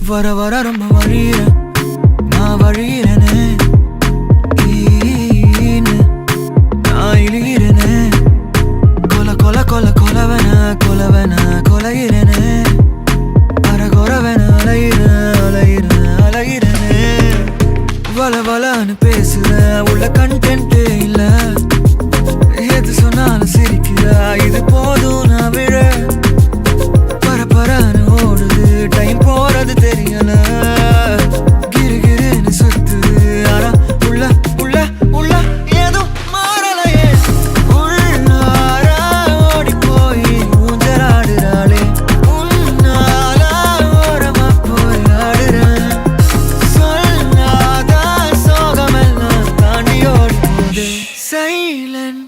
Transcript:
வர வர ரொம்ப வழியிறேன் நான் வழியிறேனே நான் இழிகிறேனே கொல கொல கொல கொலவன கொலவன கொலையிறேனே அரகொரவன அலையிறேன் அலையிறேன் அலையிறேனே வள வளன்னு பேசுறேன் உள்ள கண்டென்ட்டே இல்ல எது சொன்னாலும் சிரிக்கிற இது போதும் நான் விழ பரபரன்னு ஓடுது டைம் போறது தெரியல கிருகிருன்னு சுத்துது ஆனா உள்ள உள்ள உள்ள ஏதோ மாறலையே உள்ளார ஓடி போய் ஊஞ்சலாடுறாளே உன்னால ஓரமா போய் ஆடுறேன் சொல்லாத சோகமெல்லாம் தாண்டி ஓடி போகுது சைலண்ட்